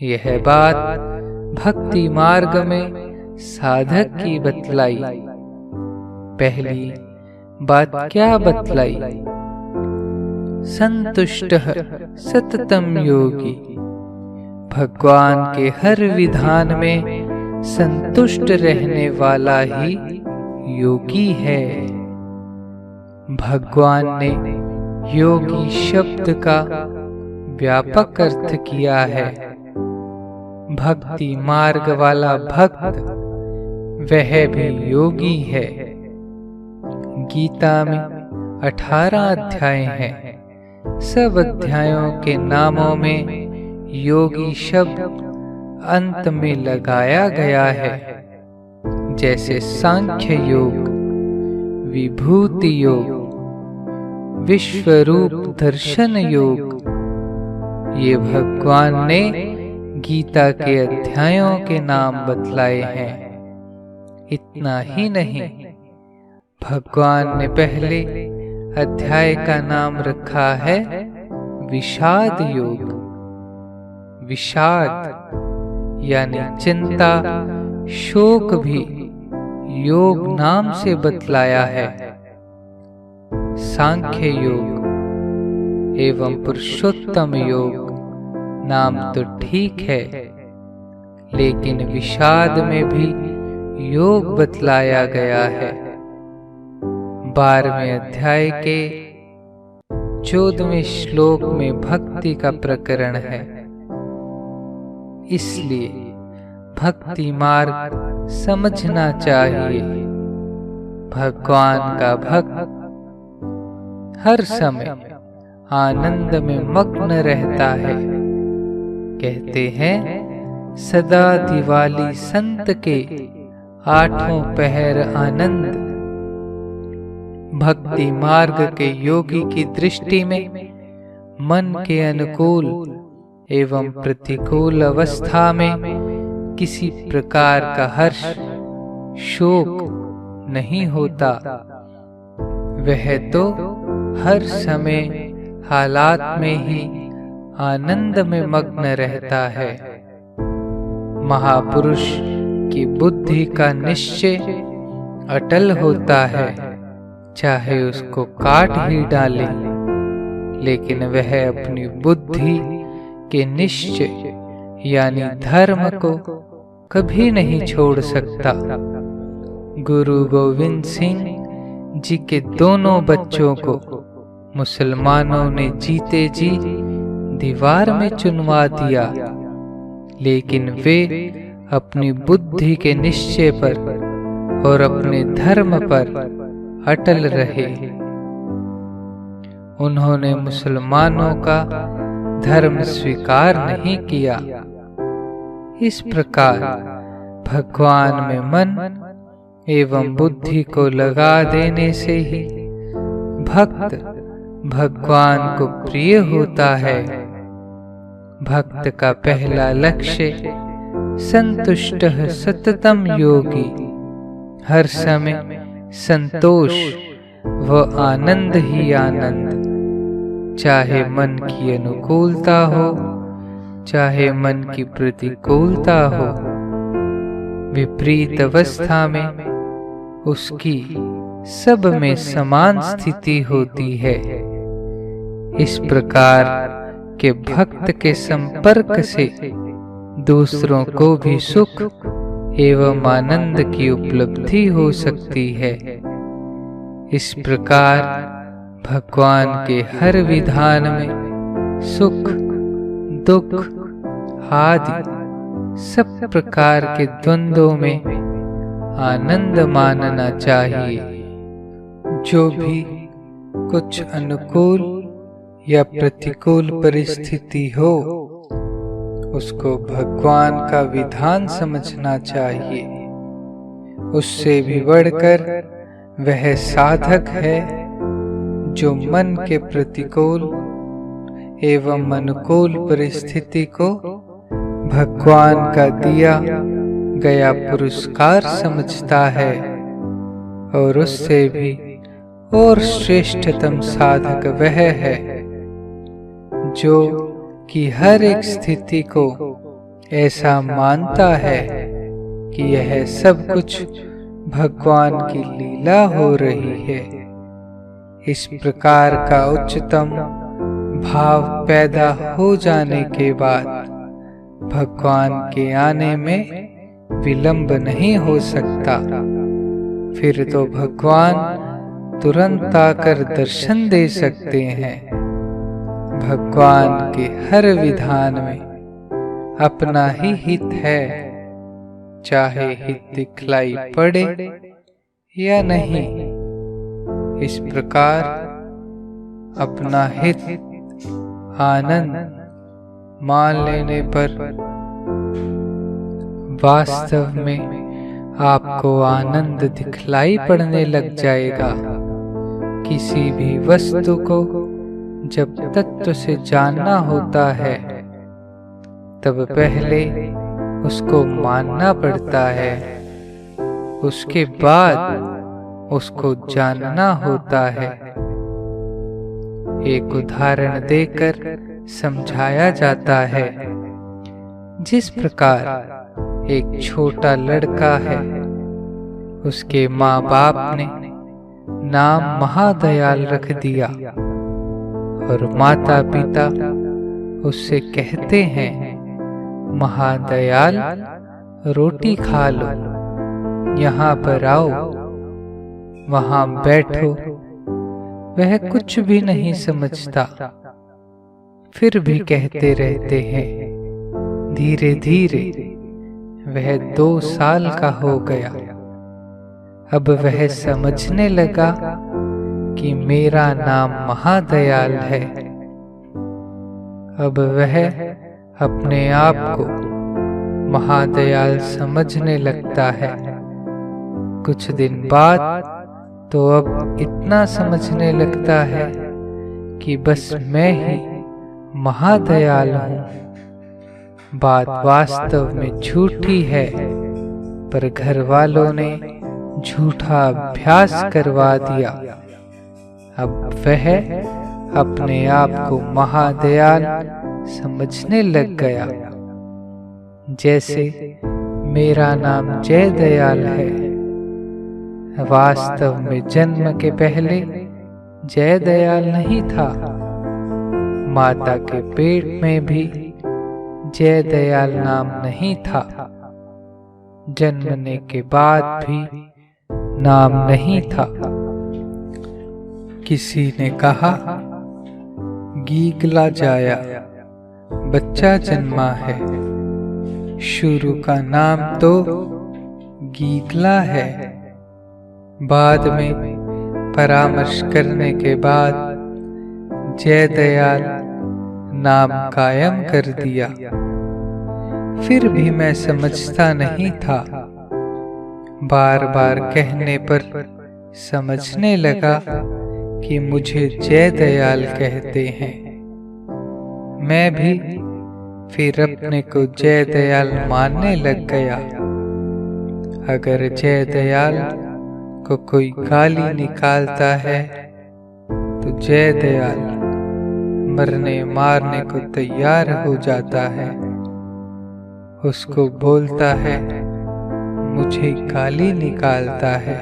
यह बात भक्ति मार्ग में साधक की बतलाई। पहली बात क्या बतलाई? संतुष्टः सततम योगी, भगवान के हर विधान में संतुष्ट रहने वाला ही योगी है। भगवान ने योगी शब्द का व्यापक अर्थ किया है। भक्ति मार्ग वाला भक्त वह भी योगी है। गीता में 18 अध्याय हैं। सब अध्यायों के नामों में योगी शब्द अंत में लगाया गया है, जैसे सांख्य योग, विभूति योग, विश्वरूप दर्शन योग। ये भगवान ने गीता के अध्यायों के नाम बतलाए हैं। इतना ही नहीं, भगवान ने पहले अध्याय का नाम रखा है विषाद योग। विषाद यानी चिंता, शोक भी योग नाम से बतलाया है। सांख्य योग एवं पुरुषोत्तम योग नाम तो ठीक है, लेकिन विषाद में भी योग बतलाया गया है। 12वें अध्याय के 14वें श्लोक में भक्ति का प्रकरण है। इसलिए भक्ति मार्ग समझना चाहिए। भगवान का भक्त हर समय आनंद में मग्न रहता है। कहते हैं सदा दिवाली संत के 8 पहर आनंद। भक्ति मार्ग के योगी की दृष्टि में मन के अनुकूल एवं प्रतिकूल अवस्था में किसी प्रकार का हर्ष शोक नहीं होता। वह तो हर समय हालात में ही आनंद में मग्न रहता है। महापुरुष की बुद्धि का निश्चय अटल होता है, चाहे उसको काट ही डाले, लेकिन वह अपनी बुद्धि के निश्चय यानी धर्म को कभी नहीं छोड़ सकता। गुरु गोविंद सिंह जी के दोनों बच्चों को मुसलमानों ने जीते जी दीवार में चुनवा दिया, लेकिन वे अपनी बुद्धि के निश्चय पर और अपने धर्म पर अटल रहे। उन्होंने मुसलमानों का धर्म स्वीकार नहीं किया। इस प्रकार भगवान में मन एवं बुद्धि को लगा देने से ही भक्त भगवान को प्रिय होता है। भक्त का पहला लक्ष्य संतुष्टः सततम योगी, हर समय संतोष व आनंद ही आनंद। चाहे मन की अनुकूलता हो, चाहे मन की प्रतिकूलता हो, विपरीत अवस्था में उसकी सब में समान स्थिति होती है। इस प्रकार के भक्त के संपर्क से दूसरों को भी सुख एवं आनंद की उपलब्धि हो सकती है। इस प्रकार भगवान के हर विधान में सुख दुख आदि सब प्रकार के द्वंद्वों में आनंद मानना चाहिए। जो भी कुछ अनुकूल या प्रतिकूल परिस्थिति हो, उसको भगवान का विधान समझना चाहिए। उससे भी बढ़कर वह साधक है जो मन के प्रतिकूल एवं अनुकूल परिस्थिति को भगवान का दिया गया पुरस्कार समझता है, और उससे भी और श्रेष्ठतम साधक वह है जो कि हर एक स्थिति को ऐसा मानता है कि यह सब कुछ भगवान की लीला हो रही है। इस प्रकार का उच्चतम भाव पैदा हो जाने के बाद भगवान के आने में विलंब नहीं हो सकता। फिर तो भगवान तुरंत आकर दर्शन दे सकते हैं। भगवान के हर विधान में अपना ही हित है, चाहे हित दिखलाई पड़े या नहीं। इस प्रकार अपना हित आनंद मान लेने पर वास्तव में आपको आनंद दिखलाई पड़ने लग जाएगा। किसी भी वस्तु को जब तत्व से जानना होता है तब पहले उसको मानना पड़ता है, उसके बाद उसको जानना होता है। एक उदाहरण देकर समझाया जाता है। जिस प्रकार एक छोटा लड़का है, उसके माँ बाप ने नाम महादयाल रख दिया और माता पिता उससे कहते हैं, महादयाल रोटी खा लो, यहाँ पर आओ, वहां बैठो। वह कुछ भी नहीं समझता, फिर भी कहते रहते हैं। धीरे धीरे वह 2 साल का हो गया। अब वह समझने लगा कि मेरा नाम महादयाल है। अब वह अपने आप को महादयाल समझने लगता है। कुछ दिन बाद तो अब इतना समझने लगता है कि बस मैं ही महादयाल हूँ। बात वास्तव में झूठी है, पर घर वालों ने झूठा अभ्यास करवा दिया। अब वह अपने आप को महादयाल समझने लग गया। जैसे मेरा नाम जय दयाल है। वास्तव में जन्म के पहले जय दयाल नहीं था। माता के पेट में भी जय दयाल नाम नहीं था। जन्मने के बाद भी नाम नहीं था। किसी ने कहा, गीगला जाया, बच्चा जन्मा है। शुरू का नाम तो गीगला है। बाद में परामर्श करने के बाद जय दयाल नाम कायम कर दिया। फिर भी मैं समझता नहीं था। बार बार कहने पर समझने लगा कि मुझे जय दयाल कहते हैं। मैं भी फिर अपने को जय दयाल मानने लग गया। अगर जय दयाल को कोई गाली निकालता है तो जय दयाल मरने मारने को तैयार हो जाता है। उसको बोलता है, मुझे गाली निकालता है।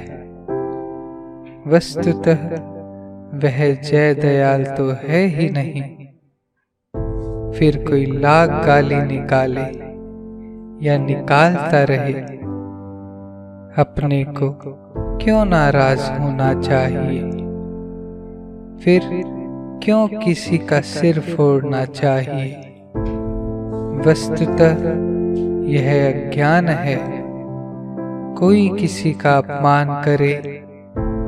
वस्तुतः वह जय दयाल तो है ही नहीं। फिर कोई लाख गाली निकाले या निकालता रहे, अपने को क्यों नाराज होना चाहिए? फिर क्यों किसी का सिर फोड़ना चाहिए? वस्तुतः यह अज्ञान है। कोई किसी का अपमान करे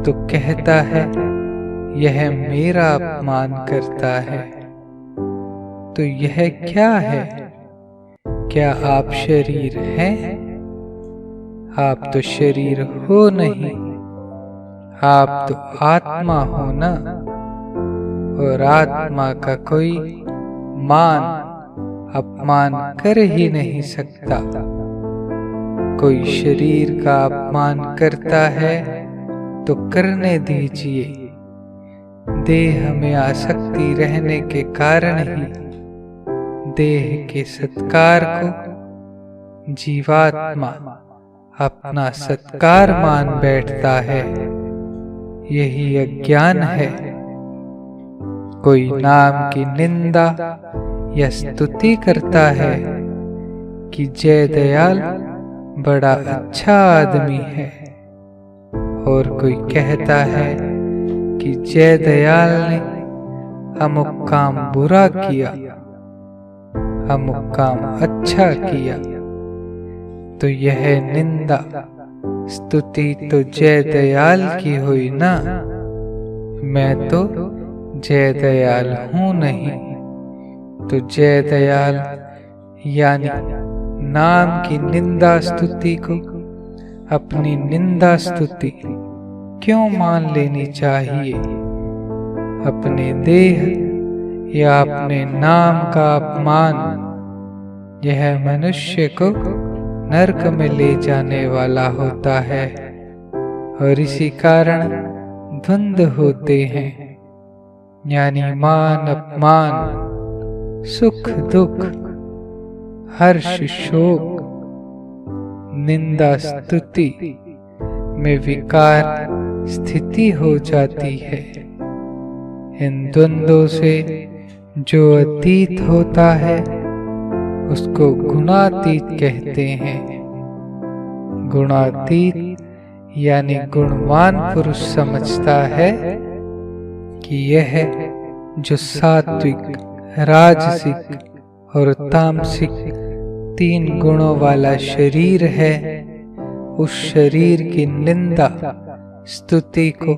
तो कहता है, यह मेरा अपमान करता है। तो यह क्या है? क्या आप शरीर हैं? आप तो शरीर हो नहीं, आप तो आत्मा हो ना। और आत्मा का कोई मान अपमान कर ही नहीं सकता। कोई शरीर का अपमान करता है तो करने दीजिए। देह में आसक्ति रहने के कारण ही देह के सत्कार को जीवात्मा अपना सत्कार मान बैठता है, यही अज्ञान है। कोई नाम की निंदा या स्तुति करता है कि जय दयाल बड़ा अच्छा आदमी है, और कोई कहता है कि जय दयाल ने अमुक काम बुरा किया, अमुक काम अच्छा किया। तो यह निंदा स्तुति तो जय दयाल की हुई ना, मैं तो जय दयाल हूँ नहीं। तो जय दयाल यानी नाम की निंदा स्तुति को अपनी निंदा स्तुति क्यों मान लेनी चाहिए? अपने देह या अपने नाम का अपमान यह मनुष्य को नरक में ले जाने वाला होता है, और इसी कारण द्वंद्व होते हैं, यानी मान अपमान, सुख दुख, हर्ष शोक, निंदा स्तुति में विकार स्थिति हो जाती है। इन द्वंद्वों से जो अतीत होता है उसको गुणातीत कहते हैं। गुणातीत यानी गुणवान पुरुष समझता है कि यह जो सात्विक, राजसिक और तामसिक 3 गुणों वाला शरीर है, उस शरीर की निंदा स्तुति को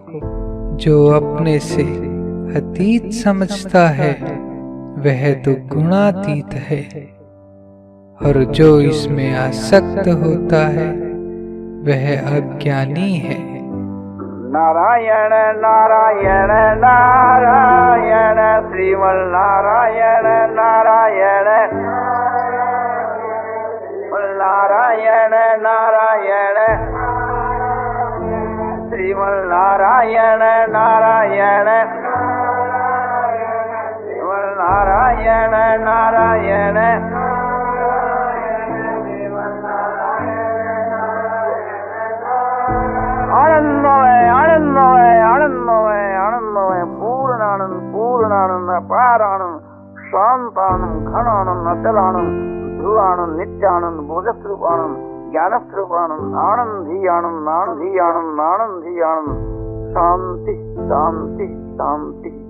जो अपने से अतीत समझता है वह तो गुणातीत है, और जो इसमें आसक्त होता है वह अज्ञानी है। नारायण नारायण नारायण श्रीमन नारायण नारायण नारायण नारायण श्रीमन नारायण नारायण श्रीमन नारायण नारायण पूर्णानंद पारानंद शांतानंद घनानंद अचलानंद ध्रुवानंद नित्यानंद बोधस्वरूपानंद ज्ञानस्वरूपानंद आनंदी आनंद आनंदी आनंद आनंदी आनंद शांति शांति शांति।